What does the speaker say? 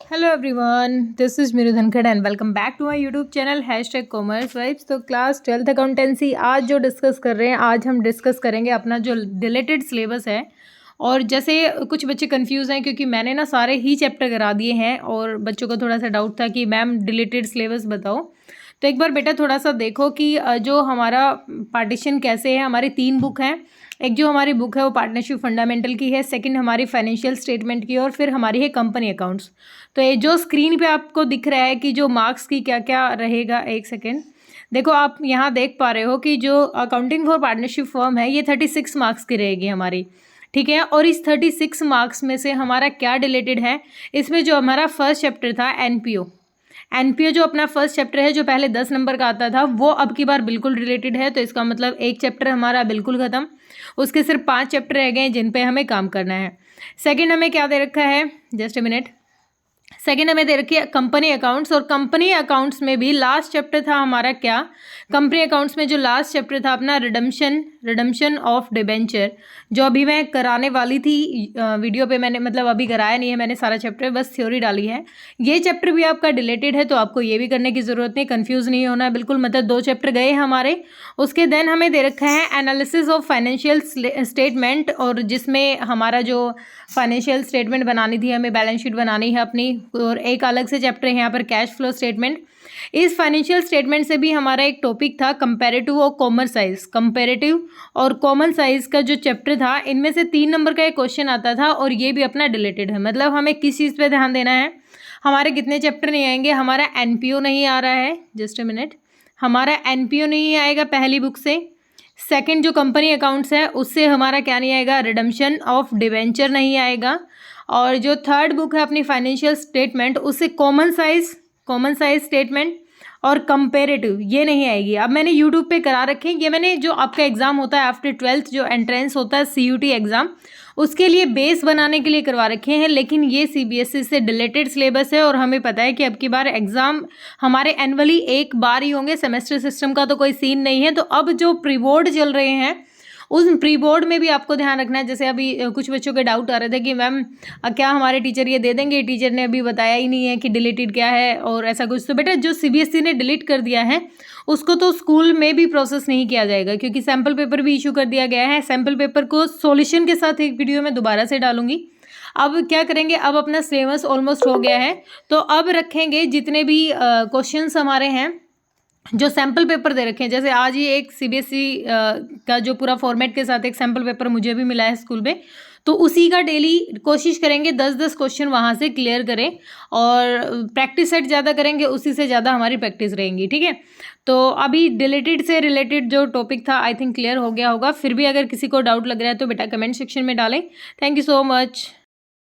Hello everyone, this is Meeru Dhankhar and welcome back to my YouTube channel #commerce vibes. तो class 12th accountancy आज जो discuss कर रहे हैं, आज हम डिस्कस करेंगे अपना जो डिलेटेड सिलेबस है। और जैसे कुछ बच्चे कंफ्यूज हैं क्योंकि मैंने ना सारे ही चैप्टर करा दिए हैं और बच्चों को थोड़ा सा डाउट था कि मैम डिलेटेड सिलेबस बताओ। तो एक बार बेटा थोड़ा सा देखो कि जो हमारा पार्टीशन कैसे है। हमारी 3 बुक हैं। एक जो हमारी बुक है वो पार्टनरशिप फंडामेंटल की है, सेकंड हमारी फाइनेंशियल स्टेटमेंट की, और फिर हमारी है कंपनी अकाउंट्स। तो ये जो स्क्रीन पे आपको दिख रहा है कि जो मार्क्स की क्या क्या रहेगा, एक सेकेंड देखो, आप यहाँ देख पा रहे हो कि जो अकाउंटिंग फॉर पार्टनरशिप फर्म है ये 36 मार्क्स की रहेगी हमारी, ठीक है। और इस 36 मार्क्स में से हमारा क्या रिलेटेड है, इसमें जो हमारा फर्स्ट चैप्टर था एनपीओ जो अपना फर्स्ट चैप्टर है जो पहले 10 नंबर का आता था, वो अब की बार बिल्कुल रिलेटेड है। तो इसका मतलब एक चैप्टर हमारा बिल्कुल खत्म, उसके सिर्फ 5 चैप्टर रह गए हैं जिन पे हमें काम करना है। सेकंड हमें क्या दे रखा है, जस्ट अ मिनट। सेकेंड हमें दे रखी है कंपनी अकाउंट्स, और कंपनी अकाउंट्स में भी लास्ट चैप्टर था हमारा क्या, कंपनी अकाउंट्स में जो लास्ट चैप्टर था अपना रिडम्पशन ऑफ डिबेंचर, जो अभी मैं कराने वाली थी वीडियो पे। मैंने मतलब अभी कराया नहीं है मैंने सारा चैप्टर, बस थ्योरी डाली है। ये चैप्टर भी आपका डिलेटेड है तो आपको ये भी करने की ज़रूरत नहीं, कन्फ्यूज़ नहीं होना बिल्कुल। मतलब 2 चैप्टर गए हमारे। उसके देन हमें दे रखा है एनालिसिस ऑफ फाइनेंशियल स्टेटमेंट, और जिसमें हमारा जो फाइनेंशियल स्टेटमेंट बनानी थी, हमें बैलेंस शीट बनानी है अपनी। और एक अलग से चैप्टर है यहाँ पर कैश फ्लो स्टेटमेंट। इस फाइनेंशियल स्टेटमेंट से भी हमारा एक टॉपिक था कंपैरेटिव और कॉमन साइज। कंपैरेटिव और कॉमन साइज का जो चैप्टर था, इनमें से 3 नंबर का एक क्वेश्चन आता था, और ये भी अपना डिलेटेड है। मतलब हमें किस चीज़ पे ध्यान देना है, हमारे कितने चैप्टर नहीं आएंगे, हमारा एनपीओ नहीं आ रहा है, जस्ट अ मिनट, हमारा एनपीओ नहीं आएगा पहली बुक से। सेकंड जो कंपनी अकाउंट्स है उससे हमारा क्या नहीं आएगा, रिडम्पशन ऑफ डिबेंचर नहीं आएगा। और जो थर्ड बुक है अपनी फाइनेंशियल स्टेटमेंट, उससे कॉमन साइज स्टेटमेंट और कंपेरेटिव ये नहीं आएगी। अब मैंने यूट्यूब पे करा रखे हैं, ये मैंने जो आपका एग्ज़ाम होता है आफ्टर 12th जो एंट्रेंस होता है सीयूटी एग्ज़ाम, उसके लिए बेस बनाने के लिए करवा रखे हैं। लेकिन ये सीबीएसई से रिलेटेड सिलेबस है और हमें पता है कि अब की बार एग्ज़ाम हमारे एनुअली एक बार ही होंगे, सेमेस्टर सिस्टम का तो कोई सीन नहीं है। तो अब जो प्री बोर्ड चल रहे हैं उस प्री बोर्ड में भी आपको ध्यान रखना है। जैसे अभी कुछ बच्चों के डाउट आ रहे थे कि मैम क्या हमारे टीचर ये दे देंगे, टीचर ने अभी बताया ही नहीं है कि डिलीटेड क्या है और ऐसा कुछ। तो बेटा जो सीबीएसई ने डिलीट कर दिया है उसको तो स्कूल में भी प्रोसेस नहीं किया जाएगा, क्योंकि सैम्पल पेपर भी इशू कर दिया गया है। सैम्पल पेपर को सॉल्यूशन के साथ एक वीडियो में दोबारा से डालूंगी। अब क्या करेंगे, अब अपना सिलेबस ऑलमोस्ट हो गया है, तो अब रखेंगे जितने भी क्वेश्चंस हमारे हैं जो सैम्पल पेपर दे रखे हैं। जैसे आज ही एक सीबीएसई का जो पूरा फॉर्मेट के साथ एक सैम्पल पेपर मुझे भी मिला है स्कूल में, तो उसी का डेली कोशिश करेंगे 10-10 क्वेश्चन वहाँ से क्लियर करें, और प्रैक्टिस सेट ज़्यादा करेंगे उसी से ज़्यादा हमारी प्रैक्टिस रहेंगी, ठीक है। तो अभी डिलेटेड से रिलेटेड जो टॉपिक था आई थिंक क्लियर हो गया होगा। फिर भी अगर किसी को डाउट लग रहा है तो बेटा कमेंट सेक्शन में डालें। Thank you so much.